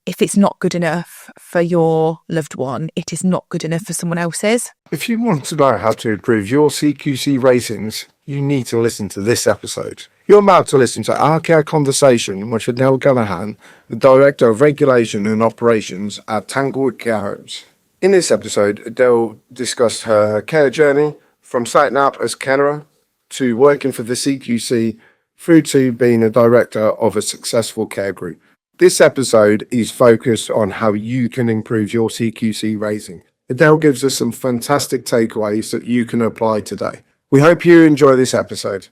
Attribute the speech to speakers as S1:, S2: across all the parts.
S1: if it's not good enough for your loved one, it is not good enough for someone else's.
S2: If you want to know how to improve your CQC ratings, you need to listen to this episode. You're about to listen to our care conversation with Adele Gavaghan, the Director of Regulation and Operations at Tanglewood Care Homes. In this episode, Adele discussed her care journey from starting out as carer to working for the CQC through to being a director of a successful care group. This episode is focused on how you can improve your CQC rating. Adele gives us some fantastic takeaways that you can apply today. We hope you enjoy this episode.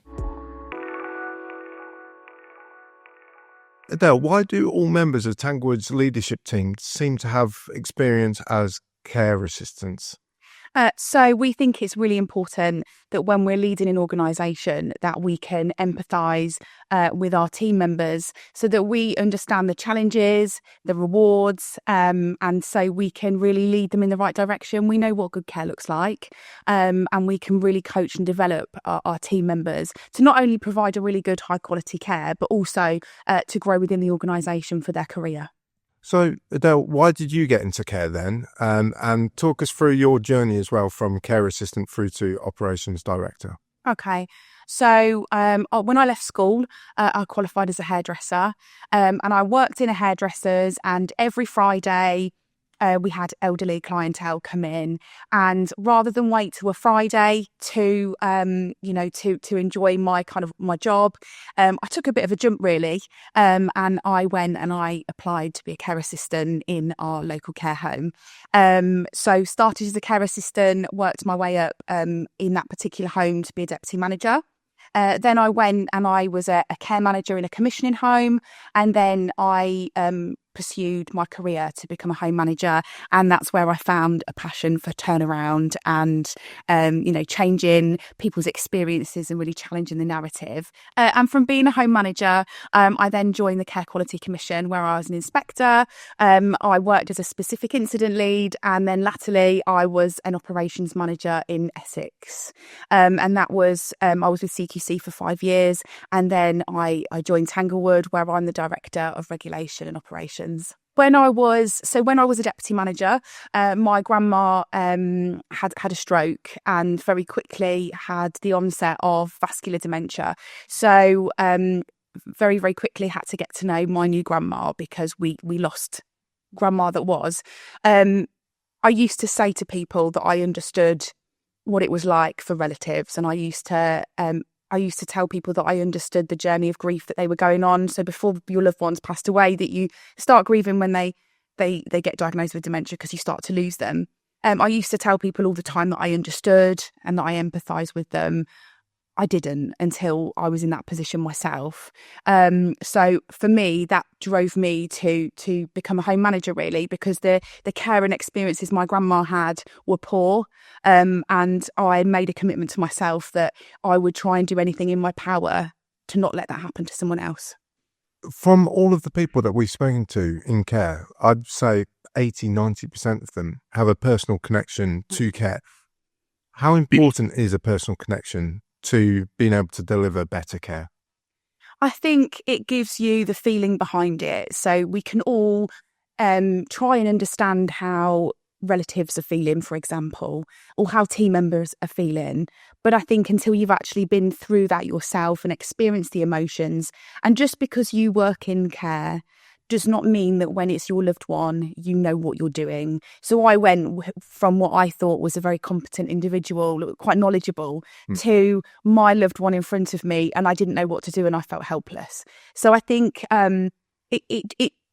S2: Adele, why do all members of Tanglewood's leadership team seem to have experience as care assistants?
S1: So we think it's really important that when we're leading an organisation that we can empathise with our team members so that we understand the challenges, the rewards, and so we can really lead them in the right direction. We know what good care looks like, and we can really coach and develop our team members to not only provide a really good high quality care, but also to grow within the organisation for their career.
S2: So, Adele, why did you get into care then? And talk us through your journey as well from care assistant through to operations director.
S1: Okay. So when I left school, I qualified as a hairdresser, and I worked in a hairdresser's, and every Friday we had elderly clientele come in, and rather than wait till a Friday to enjoy my job, I took a bit of a jump really, and I went and I applied to be a care assistant in our local care home. So started as a care assistant, worked my way up in that particular home to be a deputy manager. Then I went and I was a care manager in a commissioning home, and then I pursued my career to become a home manager, and that's where I found a passion for turnaround and changing people's experiences and really challenging the narrative. And from being a home manager, I then joined the Care Quality Commission where I was an inspector. I worked as a specific incident lead, and then latterly I was an operations manager in Essex, and that was I was with CQC for 5 years, and then I joined Tanglewood where I'm the Director of Regulation and Operations. When I was a deputy manager, my grandma had a stroke and very quickly had the onset of vascular dementia. So very, very quickly had to get to know my new grandma because we lost grandma that was. I used to say to people that I understood what it was like for relatives, and I used to tell people that I understood the journey of grief that they were going on. So before your loved ones passed away, that you start grieving when they get diagnosed with dementia because you start to lose them. I used to tell people all the time that I understood and that I empathised with them. I didn't until I was in that position myself. So for me, that drove me to become a home manager really, because the care and experiences my grandma had were poor. And I made a commitment to myself that I would try and do anything in my power to not let that happen to someone else.
S2: From all of the people that we've spoken to in care, I'd say 80-90% of them have a personal connection to care. How important is a personal connection to being able to deliver better care?
S1: I think it gives you the feeling behind it. So we can all try and understand how relatives are feeling, for example, or how team members are feeling. But I think until you've actually been through that yourself and experienced the emotions, and just because you work in care does not mean that when it's your loved one, you know what you're doing. So I went from what I thought was a very competent individual, quite knowledgeable, to my loved one in front of me, and I didn't know what to do and I felt helpless. So I think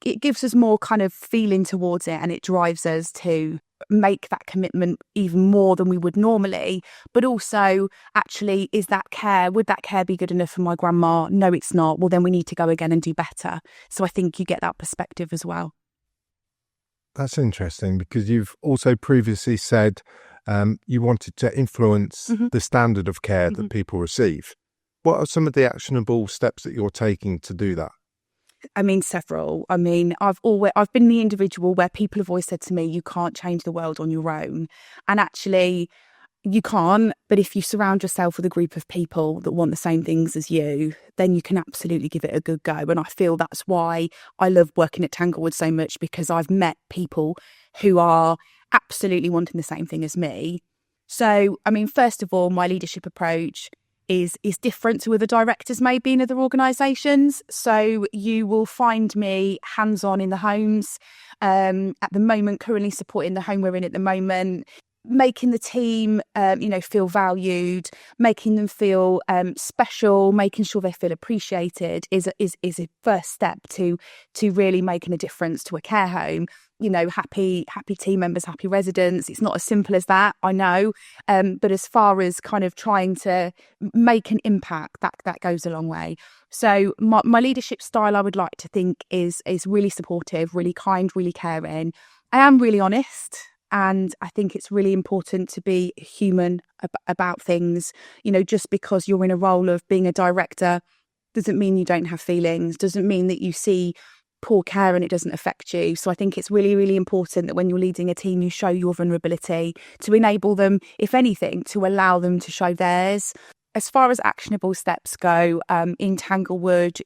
S1: it gives us more kind of feeling towards it, and it drives us to make that commitment even more than we would normally. But also, actually, would that care be good enough for my grandma? No, it's not. Well, then we need to go again and do better. So I think you get that perspective as well.
S2: That's interesting, because you've also previously said you wanted to influence the standard of care that people receive. What are some of the actionable steps that you're taking to do that?
S1: I mean, several. I mean, I've been the individual where people have always said to me, you can't change the world on your own. And actually, You can't, but if you surround yourself with a group of people that want the same things as you, then you can absolutely give it a good go. And I feel that's why I love working at Tanglewood so much, because I've met people who are absolutely wanting the same thing as me. So, I mean, first of all, my leadership approach is different to other directors maybe in other organisations. So you will find me hands-on in the homes. At the moment, currently supporting the home we're in at the moment, making the team, feel valued, making them feel special, making sure they feel appreciated is a first step to really making a difference to a care home. Happy team members, happy residents. It's not as simple as that, I know, but as far as kind of trying to make an impact, that goes a long way. So my leadership style, I would like to think, is really supportive, really kind, really caring. I am really honest. And I think it's really important to be human about things. Just because you're in a role of being a director doesn't mean you don't have feelings, doesn't mean that you see poor care and it doesn't affect you. So I think it's really, really important that when you're leading a team, you show your vulnerability to enable them, if anything, to allow them to show theirs. As far as actionable steps go, in Tanglewood,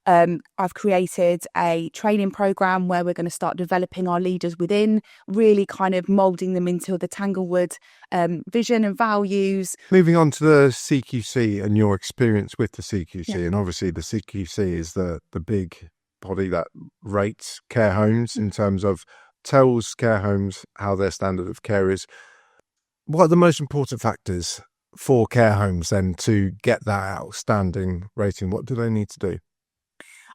S1: I've created a training program where we're going to start developing our leaders within, really kind of moulding them into the Tanglewood vision and values.
S2: Moving on to the CQC and your experience with the CQC,
S1: Yeah.
S2: and obviously the CQC is the big body that rates care homes in terms of tells care homes how their standard of care is. What are the most important factors for care homes then to get that outstanding rating? What do they need to do?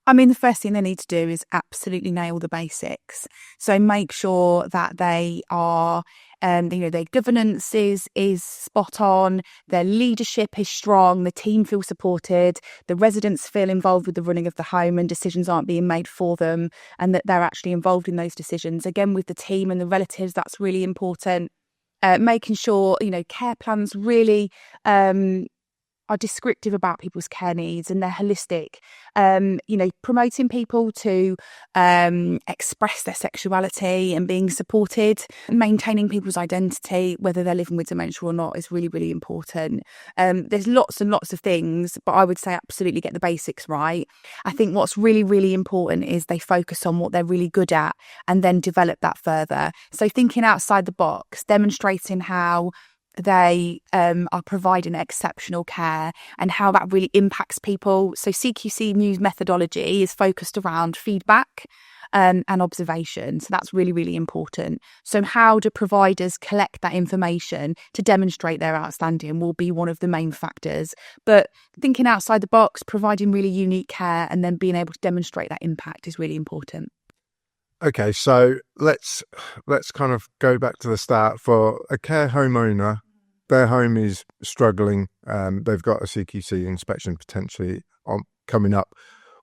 S1: I mean, the first thing they need to do is absolutely nail the basics. So make sure that they are, their governance is spot on, their leadership is strong, the team feels supported, the residents feel involved with the running of the home and decisions aren't being made for them, and that they're actually involved in those decisions. Again, with the team and the relatives, that's really important. Making sure, care plans really are descriptive about people's care needs and they're holistic. Promoting people to express their sexuality and being supported, maintaining people's identity, whether they're living with dementia or not, is really, really important. There's lots and lots of things, but I would say absolutely get the basics right. I think what's really, really important is they focus on what they're really good at and then develop that further. So thinking outside the box, demonstrating how they are providing exceptional care and how that really impacts people. So CQC news methodology is focused around feedback and observation. So that's really, really important. So how do providers collect that information to demonstrate their outstanding will be one of the main factors. But thinking outside the box, providing really unique care and then being able to demonstrate that impact is really important.
S2: Okay, so let's kind of go back to the start. For a care home owner, their home is struggling. They've got a CQC inspection potentially coming up.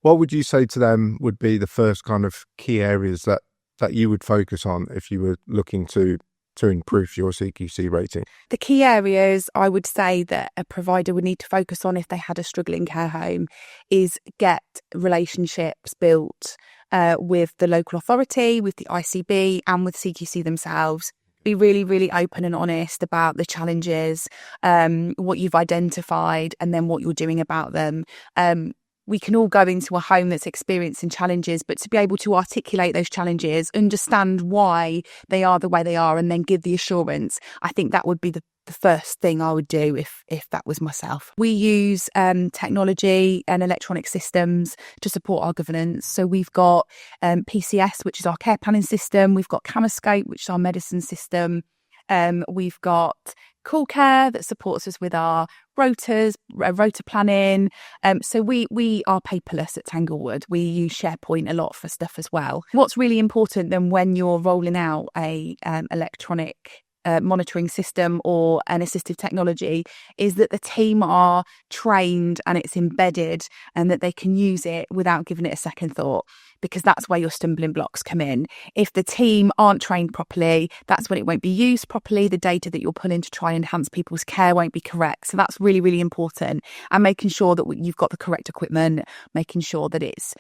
S2: What would you say to them would be the first kind of key areas that you would focus on if you were looking to improve your CQC rating?
S1: The key areas I would say that a provider would need to focus on if they had a struggling care home is get relationships built with the local authority, with the ICB and with CQC themselves. Be really, really open and honest about the challenges, what you've identified and then what you're doing about them. We can all go into a home that's experiencing challenges, but to be able to articulate those challenges, understand why they are the way they are, and then give the assurance, I think that would be the first thing I would do if that was myself. We use technology and electronic systems to support our governance. So we've got PCS, which is our care planning system. We've got Camascope, which is our medicine system. We've got Cool Care that supports us with our rotas, rota planning. So we are paperless at Tanglewood. We use SharePoint a lot for stuff as well. What's really important then when you're rolling out a electronic monitoring system or an assistive technology is that the team are trained and it's embedded and that they can use it without giving it a second thought, because that's where your stumbling blocks come in. If the team aren't trained properly, that's when it won't be used properly. The data that you're pulling to try and enhance people's care won't be correct. So that's really, really important. And making sure that you've got the correct equipment, making sure that it's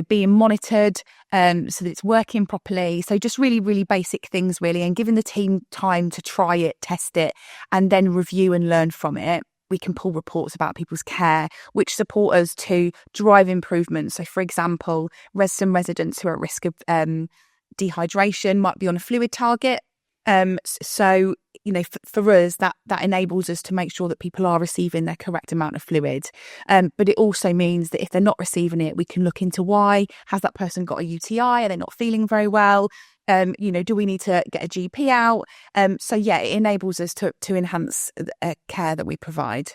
S1: being monitored so that it's working properly. So just really, really basic things, really, and giving the team time to try it, test it, and then review and learn from it. We can pull reports about people's care, which support us to drive improvements. So, for example, some residents who are at risk of dehydration might be on a fluid target. So, for us, that enables us to make sure that people are receiving their correct amount of fluid. But it also means that if they're not receiving it, we can look into why. Has that person got a UTI? Are they not feeling very well? Do we need to get a GP out? It enables us to enhance the care that we provide.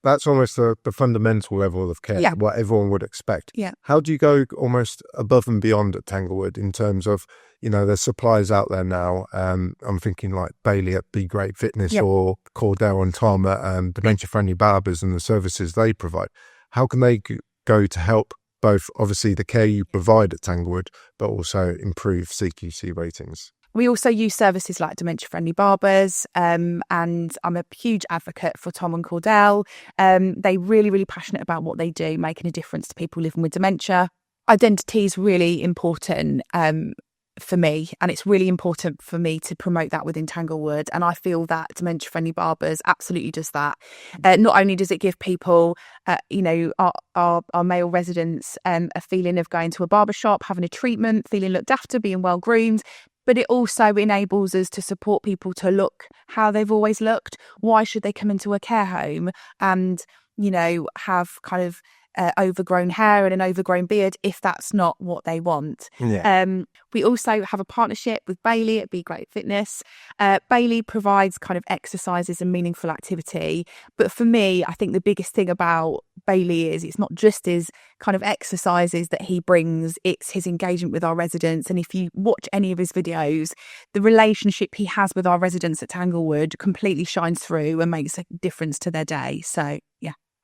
S2: That's almost the fundamental level of care, what everyone would expect.
S1: Yeah.
S2: How do you go almost above and beyond at Tanglewood in terms of, there's suppliers out there now. I'm thinking like Bailey at Be Great Fitness or Cordell and Tom at Dementia Friendly Barbers and the services they provide. How can they go to help both, obviously, the care you provide at Tanglewood, but also improve CQC ratings?
S1: We also use services like Dementia Friendly Barbers, and I'm a huge advocate for Tom and Cordell. They're really, really passionate about what they do, making a difference to people living with dementia. Identity is really important for me, and it's really important for me to promote that within Tanglewood, and I feel that Dementia Friendly Barbers absolutely does that. Not only does it give people our male residents a feeling of going to a barber shop, having a treatment, feeling looked after, being well groomed, but it also enables us to support people to look how they've always looked. Why should they come into a care home and have kind of overgrown hair and an overgrown beard if that's not what they want? We also have a partnership with Bailey at Be Great Fitness. Bailey provides kind of exercises and meaningful activity, but for me, I think the biggest thing about Bailey is it's not just his kind of exercises that he brings, it's his engagement with our residents. And if you watch any of his videos, the relationship he has with our residents at Tanglewood completely shines through and makes a difference to their day. So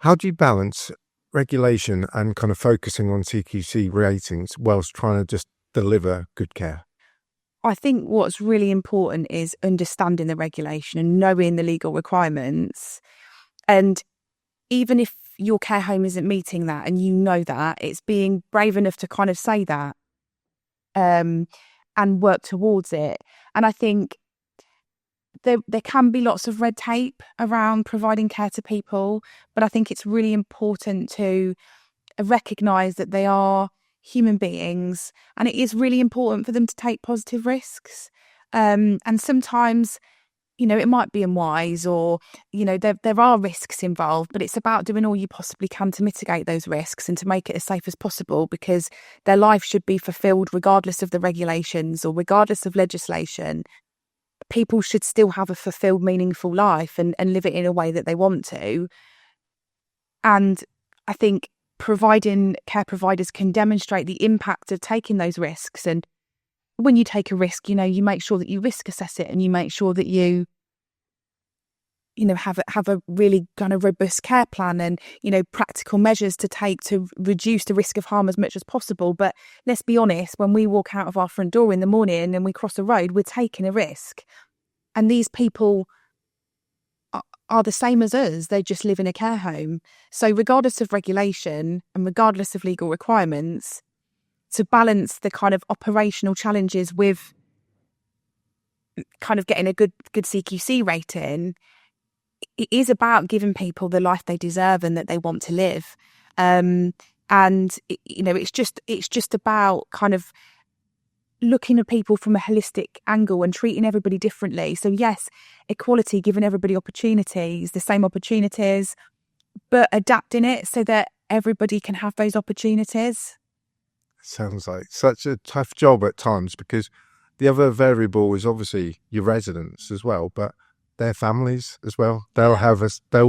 S2: how do you balance regulation and kind of focusing on CQC ratings whilst trying to just deliver good care?
S1: I think what's really important is understanding the regulation and knowing the legal requirements. And even if your care home isn't meeting that and you know that, it's being brave enough to kind of say that and work towards it. And I think there can be lots of red tape around providing care to people, but I think it's really important to recognise that they are human beings, and it is really important for them to take positive risks. And sometimes, it might be unwise, or, there are risks involved, but it's about doing all you possibly can to mitigate those risks and to make it as safe as possible, because their life should be fulfilled regardless of the regulations or regardless of legislation. People should still have a fulfilled, meaningful life and live it in a way that they want to. And I think providing care providers can demonstrate the impact of taking those risks. And when you take a risk, you make sure that you risk assess it, and you make sure that you have a really kind of robust care plan and, practical measures to take to reduce the risk of harm as much as possible. But let's be honest, when we walk out of our front door in the morning and we cross the road, we're taking a risk. And these people are the same as us. They just live in a care home. So regardless of regulation and regardless of legal requirements, to balance the kind of operational challenges with kind of getting a good CQC rating, it is about giving people the life they deserve and that they want to live. It's just about kind of looking at people from a holistic angle and treating everybody differently. So yes, equality, giving everybody opportunities, the same opportunities, but adapting it so that everybody can have those opportunities.
S2: Sounds like such a tough job at times, because the other variable is obviously your residents as well, but their families as well. They'll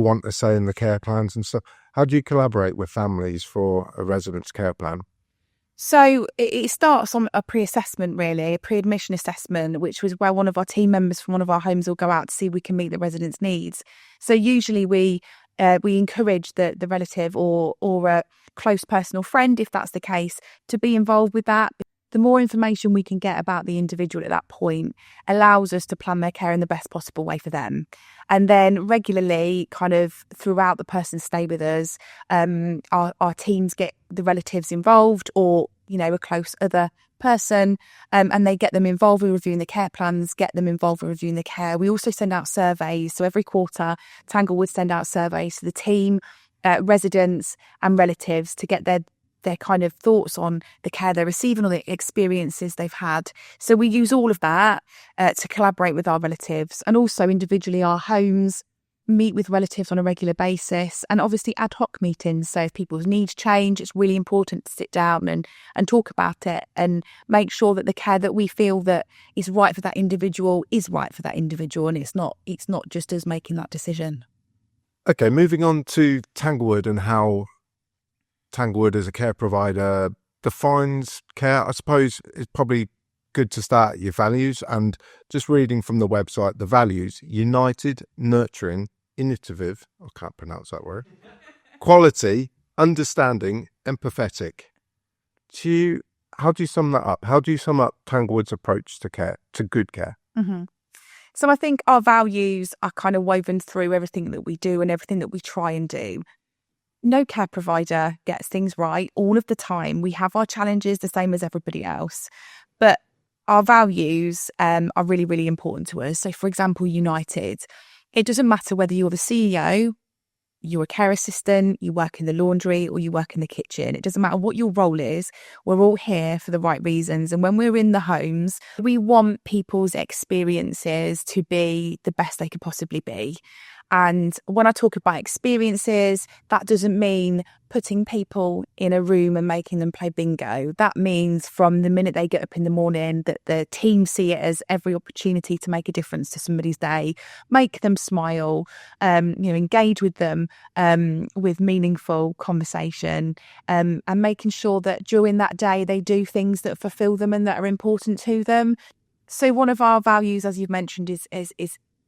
S2: want a say in the care plans and stuff. How do you collaborate with families for a resident's care plan?
S1: So it starts on a pre-assessment, really, a pre-admission assessment, which was where one of our team members from one of our homes will go out to see if we can meet the residents' needs. So usually we encourage the relative or a close personal friend, if that's the case, to be involved with that. The more information we can get about the individual at that point allows us to plan their care in the best possible way for them. And then regularly, kind of throughout the person's stay with us, our teams get the relatives involved, or, a close other person, and they get them involved in reviewing the care plans, get them involved in reviewing the care. We also send out surveys. So every quarter, Tanglewood send out surveys to the team, residents and relatives to get their kind of thoughts on the care they're receiving or the experiences they've had. So we use all of that to collaborate with our relatives, and also individually our homes meet with relatives on a regular basis, and obviously ad hoc meetings. So if people's needs change, it's really important to sit down and talk about it and make sure that the care that we feel that is right for that individual is right for that individual, and it's not just us making that decision.
S2: Okay, moving on to Tanglewood and how Tanglewood as a care provider defines care. I suppose it's probably good to start at your values, and just reading from the website, the values: united, nurturing, innovative, I can't pronounce that word, quality, understanding, empathetic. How do you sum that up? How do you sum up Tanglewood's approach to care, to good care?
S1: Mm-hmm. So I think our values are kind of woven through everything that we do and everything that we try and do. No care provider gets things right all of the time. We have our challenges the same as everybody else, but our values are really, really important to us. So, for example, united. It doesn't matter whether you're the CEO, you're a care assistant, you work in the laundry, or you work in the kitchen. It doesn't matter what your role is. We're all here for the right reasons. And when we're in the homes, we want people's experiences to be the best they could possibly be. And when I talk about experiences, that doesn't mean putting people in a room and making them play bingo. That means from the minute they get up in the morning that the team see it as every opportunity to make a difference to somebody's day, make them smile, engage with them with meaningful conversation, and making sure that during that day they do things that fulfill them and that are important to them. So one of our values, as you've mentioned, is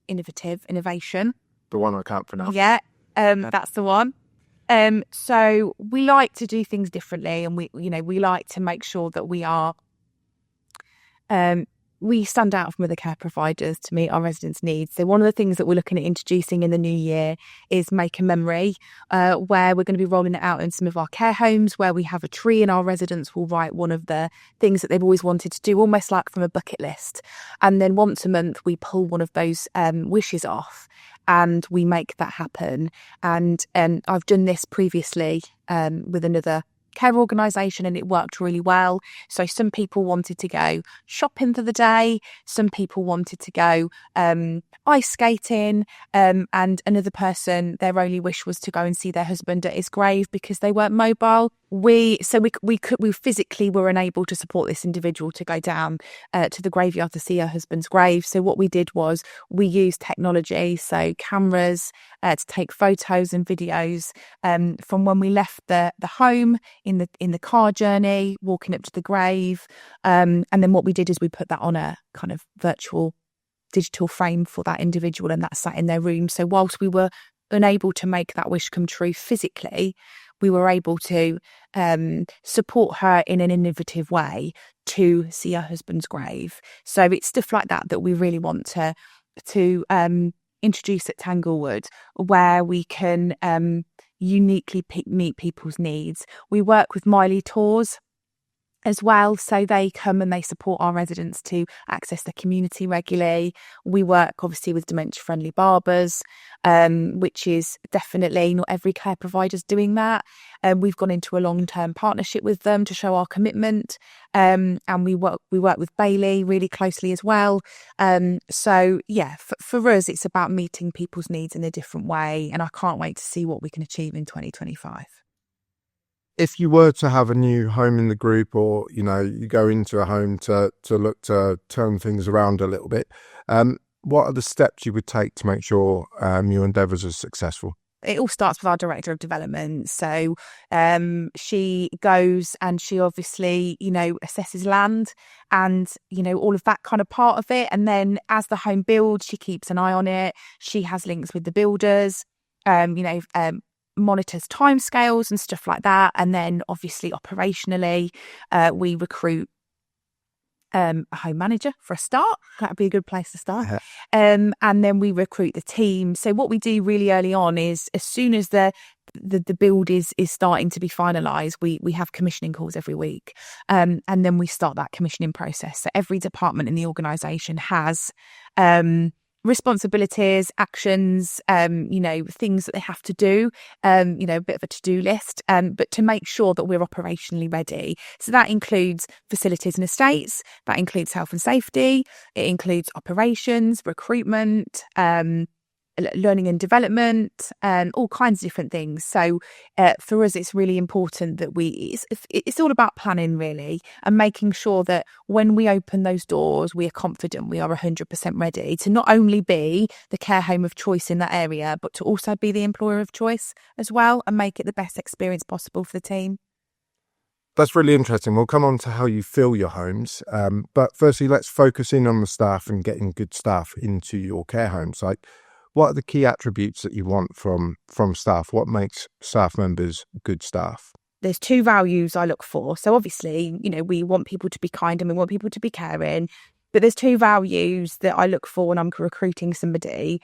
S1: innovation.
S2: The one I can't pronounce.
S1: Yeah, that's the one. So we like to do things differently, and we like to make sure that we stand out from other care providers to meet our residents' needs. So one of the things that we're looking at introducing in the new year is Make a Memory, where we're going to be rolling it out in some of our care homes, where we have a tree and our residents will write one of the things that they've always wanted to do, almost like from a bucket list. And then once a month, we pull one of those wishes off and we make that happen. And I've done this previously with another care organisation, and it worked really well. So some people wanted to go shopping for the day, some people wanted to go ice skating, and another person, their only wish was to go and see their husband at his grave because they weren't mobile. We physically were unable to support this individual to go down to the graveyard to see her husband's grave. So what we did was we used technology, so cameras, to take photos and videos from when we left the home, in the car journey, walking up to the grave, and then what we did is we put that on a kind of virtual digital frame for that individual, and that sat in their room. So whilst we were unable to make that wish come true physically, we were able to support her in an innovative way to see her husband's grave. So it's stuff like that we really want to introduce at Tanglewood, where we can uniquely meet people's needs. We work with Miley Tours as well, so they come and they support our residents to access the community regularly. We work obviously with dementia friendly barbers, which is definitely not every care provider's doing that. We've gone into a long-term partnership with them to show our commitment, and we work with Bailey really closely as well. So yeah, for us it's about meeting people's needs in a different way, and I can't wait to see what we can achieve in 2025.
S2: If you were to have a new home in the group, or you go into a home to look to turn things around a little bit, what are the steps you would take to make sure your endeavours are successful?
S1: It all starts with our director of development. So she goes and she obviously, assesses land and, all of that kind of part of it. And then as the home builds, she keeps an eye on it. She has links with the builders, monitors timescales and stuff like that. And then obviously operationally, we recruit a home manager for a start. That'd be a good place to start.
S2: Yeah.
S1: And then we recruit the team. So what we do really early on is, as soon as the build is starting to be finalised, we have commissioning calls every week, and then we start that commissioning process. So every department in the organisation has responsibilities, actions, things that they have to do, a bit of a to-do list, but to make sure that we're operationally ready. So that includes facilities and estates, that includes health and safety, it includes operations, recruitment, learning and development, and all kinds of different things. So for us, it's really important that it's all about planning, really, and making sure that when we open those doors, we are confident we are 100% ready to not only be the care home of choice in that area, but to also be the employer of choice as well, and make it the best experience possible for the team.
S2: That's really interesting. We'll come on to how you fill your homes. But firstly, let's focus in on the staff and getting good staff into your care homes. Like, what are the key attributes that you want from staff? What makes staff members good staff?
S1: There's two values I look for. So obviously, we want people to be kind and we want people to be caring. But there's two values that I look for when I'm recruiting somebody,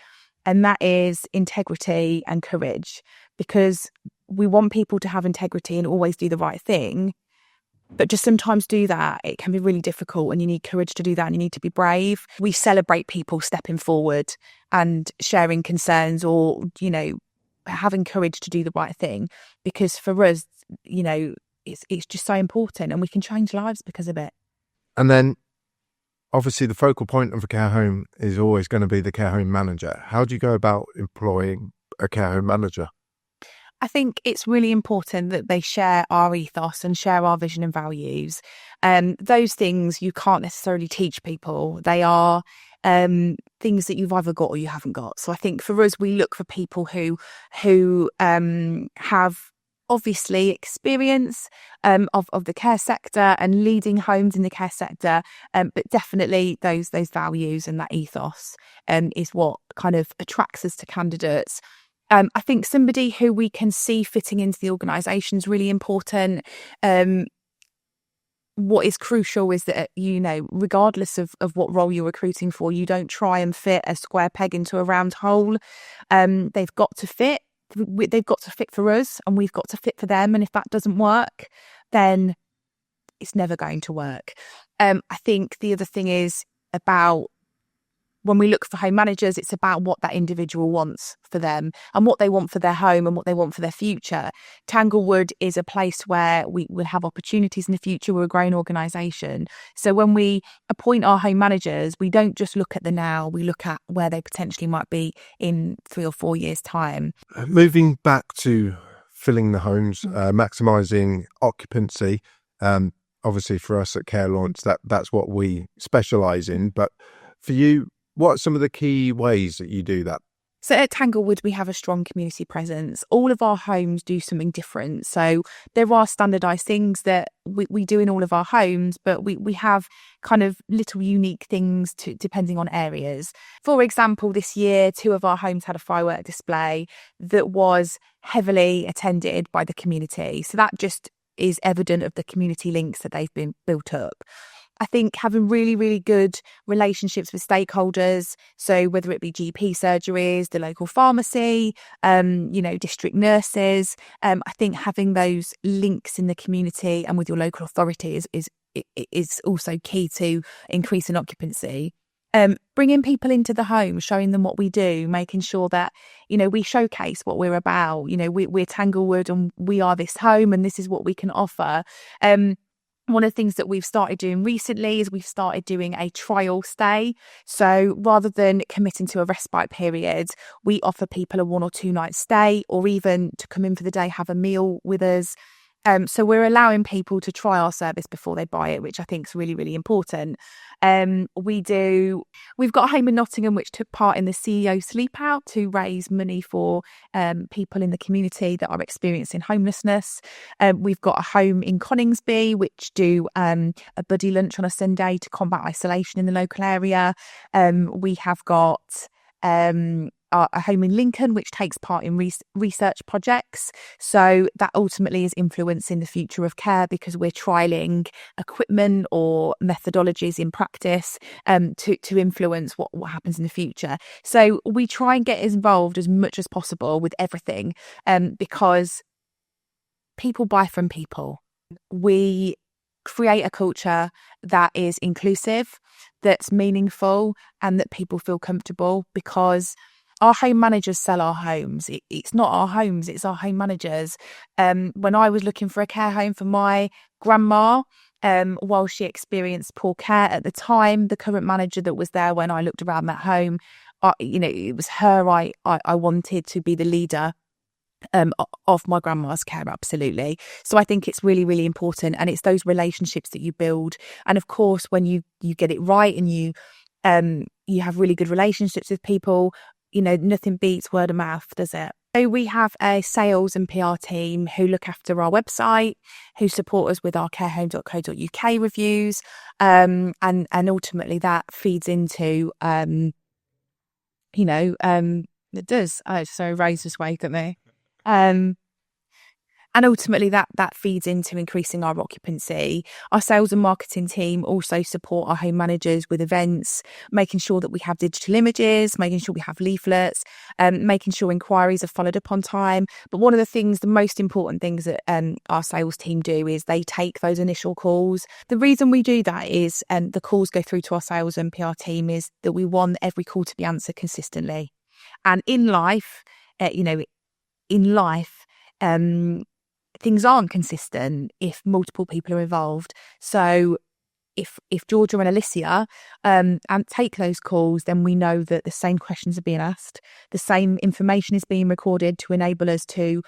S1: and that is integrity and courage. Because we want people to have integrity and always do the right thing. But just sometimes do that, it can be really difficult, and you need courage to do that, and you need to be brave. We celebrate people stepping forward and sharing concerns, or, having courage to do the right thing, because for us, it's just so important, and we can change lives because of it.
S2: And then obviously the focal point of a care home is always going to be the care home manager. How do you go about employing a care home manager?
S1: I think it's really important that they share our ethos and share our vision and values. Those things you can't necessarily teach people. They are things that you've either got or you haven't got. So I think for us, we look for people who have obviously experience of the care sector and leading homes in the care sector, but definitely those values and that ethos is what kind of attracts us to candidates. I think somebody who we can see fitting into the organisation is really important. What is crucial is that, regardless of what role you're recruiting for, you don't try and fit a square peg into a round hole. They've got to fit. They've got to fit for us, and we've got to fit for them. And if that doesn't work, then it's never going to work. I think the other thing is about, when we look for home managers, it's about what that individual wants for them and what they want for their home and what they want for their future. Tanglewood is a place where we will have opportunities in the future. We're a growing organisation. So when we appoint our home managers, we don't just look at the now, we look at where they potentially might be in 3 or 4 years' time.
S2: Moving back to filling the homes, maximising occupancy, obviously for us at Care Launch, that's what we specialise in. But for you, what are some of the key ways that you do that?
S1: So at Tanglewood, we have a strong community presence. All of our homes do something different. So there are standardised things that we do in all of our homes, but we have kind of little unique things depending on areas. For example, this year, 2 of our homes had a firework display that was heavily attended by the community. So that just is evident of the community links that they've been built up. I think having really, really good relationships with stakeholders, so whether it be GP surgeries, the local pharmacy, district nurses, I think having those links in the community and with your local authority is also key to increasing occupancy. Bringing people into the home, showing them what we do, making sure that, we showcase what we're about. We're Tanglewood and we are this home and this is what we can offer. One of the things that we've started doing recently is we've started doing a trial stay. So rather than committing to a respite period, we offer people a 1 or 2 night stay, or even to come in for the day, have a meal with us. So we're allowing people to try our service before they buy it, which I think is really, really important. We've got a home in Nottingham which took part in the CEO Sleep Out to raise money for people in the community that are experiencing homelessness. We've got a home in Coningsby which do a buddy lunch on a Sunday to combat isolation in the local area. We have got a home in Lincoln, which takes part in research projects. So that ultimately is influencing the future of care because we're trialling equipment or methodologies in practice to influence what happens in the future. So we try and get involved as much as possible with everything because people buy from people. We create a culture that is inclusive, that's meaningful, and that people feel comfortable because our home managers sell our homes. It's not our homes, it's our home managers. When I was looking for a care home for my grandma, while she experienced poor care at the time, the current manager that was there when I looked around that home, it was her I wanted to be the leader of my grandma's care, absolutely. So I think it's really, really important, and it's those relationships that you build. And of course, when you get it right and you have really good relationships with people, nothing beats word of mouth, does it? So we have a sales and PR team who look after our website, who support us with our carehome.co.uk reviews, and ultimately that feeds into it does. Oh, so raise this way, don't they? And ultimately that feeds into increasing our occupancy. Our sales and marketing team also support our home managers with events, making sure that we have digital images, making sure we have leaflets, making sure inquiries are followed up on time. But one of the most important things that our sales team do is they take those initial calls. The reason we do that is the calls go through to our sales and PR team is that we want every call to be answered consistently. And in life, things aren't consistent if multiple people are involved. So if Georgia and Alicia and take those calls, then we know that the same questions are being asked, the same information is being recorded to enable us to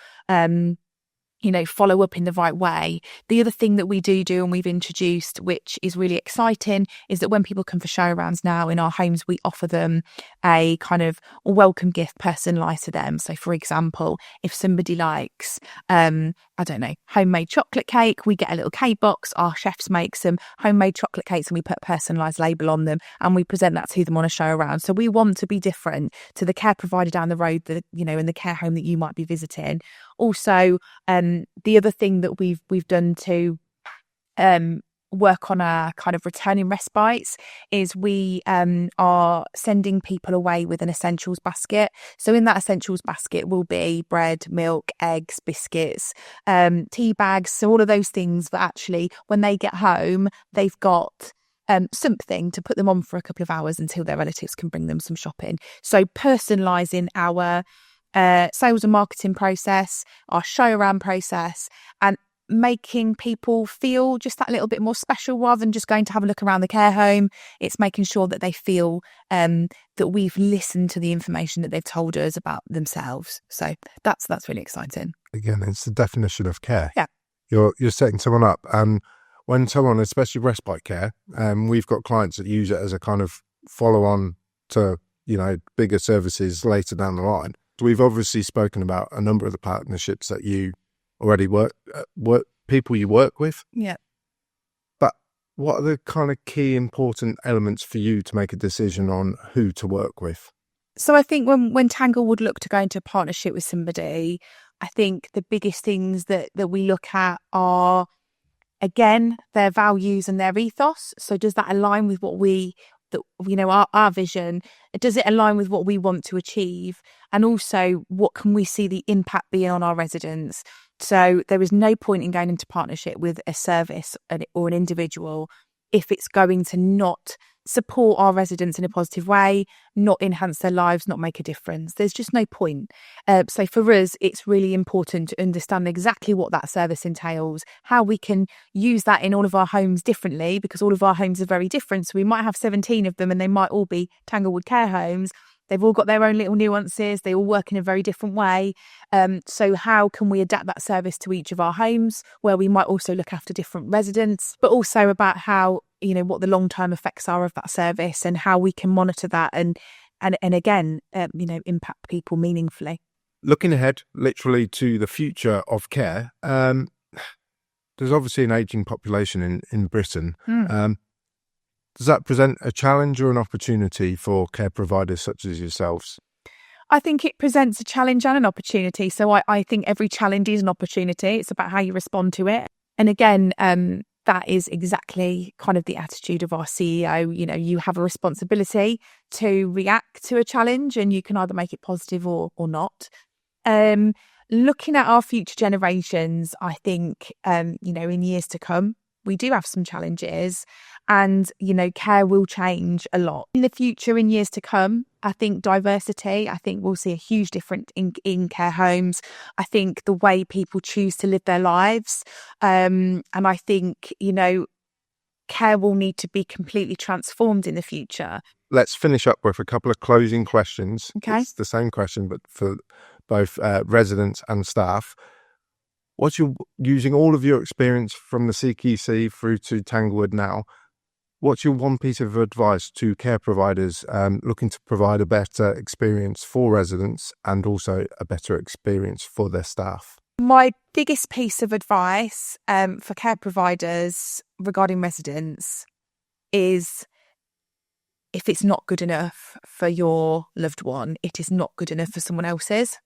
S1: follow up in the right way. The other thing that we do and we've introduced, which is really exciting, is that when people come for show rounds now in our homes, we offer them a kind of welcome gift personalised to them. So for example, if somebody likes, homemade chocolate cake, we get a little cake box. Our chefs make some homemade chocolate cakes and we put a personalised label on them and we present that to them on a show around. So we want to be different to the care provider down the road that, in the care home that you might be visiting. Also, the other thing that we've done to work on our kind of returning respites is we are sending people away with an essentials basket. So in that essentials basket will be bread, milk, eggs, biscuits, tea bags. So all of those things that actually when they get home, they've got something to put them on for a couple of hours until their relatives can bring them some shopping. So personalising our sales and marketing process, our show around process, and making people feel just that little bit more special rather than just going to have a look around the care home. It's making sure that they feel that we've listened to the information that they've told us about themselves. So that's really exciting.
S2: Again, it's the definition of care.
S1: Yeah.
S2: You're setting someone up, and when someone, especially respite care, we've got clients that use it as a kind of follow on to bigger services later down the line. We've obviously spoken about a number of the partnerships that you already work people you work with.
S1: Yeah.
S2: But what are the kind of key important elements for you to make a decision on who to work with?
S1: So I think when Tanglewood look to go into a partnership with somebody, I think the biggest things that we look at are, again, their values and their ethos. So does that align with what our vision? Does it align with what we want to achieve? And also, what can we see the impact be on our residents? So there is no point in going into partnership with a service or an individual if it's going to not support our residents in a positive way, not enhance their lives, not make a difference. There's just no point. So for us, it's really important to understand exactly what that service entails, how we can use that in all of our homes differently, because all of our homes are very different. So we might have 17 of them and they might all be Tanglewood Care Homes. They've all got their own little nuances. They all work in a very different way. So how can we adapt that service to each of our homes, where we might also look after different residents, but also about how, what the long-term effects are of that service and how we can monitor that and again, impact people meaningfully.
S2: Looking ahead, literally to the future of care, there's obviously an ageing population in Britain. Does that present a challenge or an opportunity for care providers such as yourselves?
S1: I think it presents a challenge and an opportunity. So I think every challenge is an opportunity. It's about how you respond to it. And again, that is exactly kind of the attitude of our CEO. You know, you have a responsibility to react to a challenge, and you can either make it positive or not. Looking at our future generations, I think, you know, in years to come, we do have some challenges, and, you know, care will change a lot. In the future, in years to come, I think diversity, I think we'll see a huge difference in care homes. I think the way people choose to live their lives. And I think, you know, care will need to be completely transformed in the future.
S2: Let's finish up with a couple of closing questions.
S1: Okay.
S2: It's the same question, but for both residents and staff. What's your, using all of your experience from the CQC through to Tanglewood now, what's your one piece of advice to care providers looking to provide a better experience for residents and also a better experience for their staff?
S1: My biggest piece of advice for care providers regarding residents is, if it's not good enough for your loved one, it is not good enough for someone else's.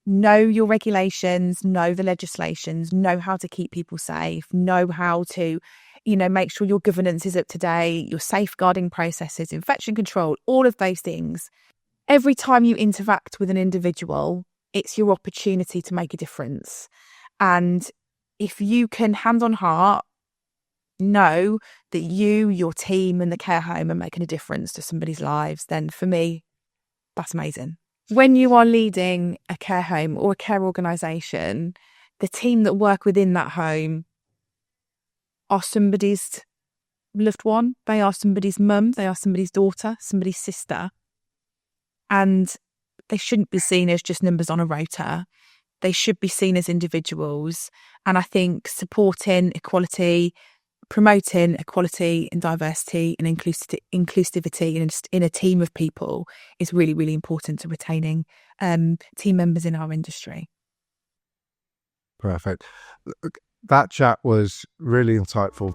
S1: Know your regulations, know the legislations, know how to keep people safe, know how to, you know, make sure your governance is up to date, your safeguarding processes, infection control, all of those things. Every time you interact with an individual, it's your opportunity to make a difference. And if you can, hand on heart, know that you, your team and the care home are making a difference to somebody's lives, then for me, that's amazing. When you are leading a care home or a care organisation, the team that work within that home are somebody's loved one. They are somebody's mum. They are somebody's daughter, somebody's sister. And they shouldn't be seen as just numbers on a rota. They should be seen as individuals. And I think supporting equality, promoting equality and diversity and inclusivity in a team of people is really, really important to retaining team members in our industry.
S2: Perfect. That chat was really insightful.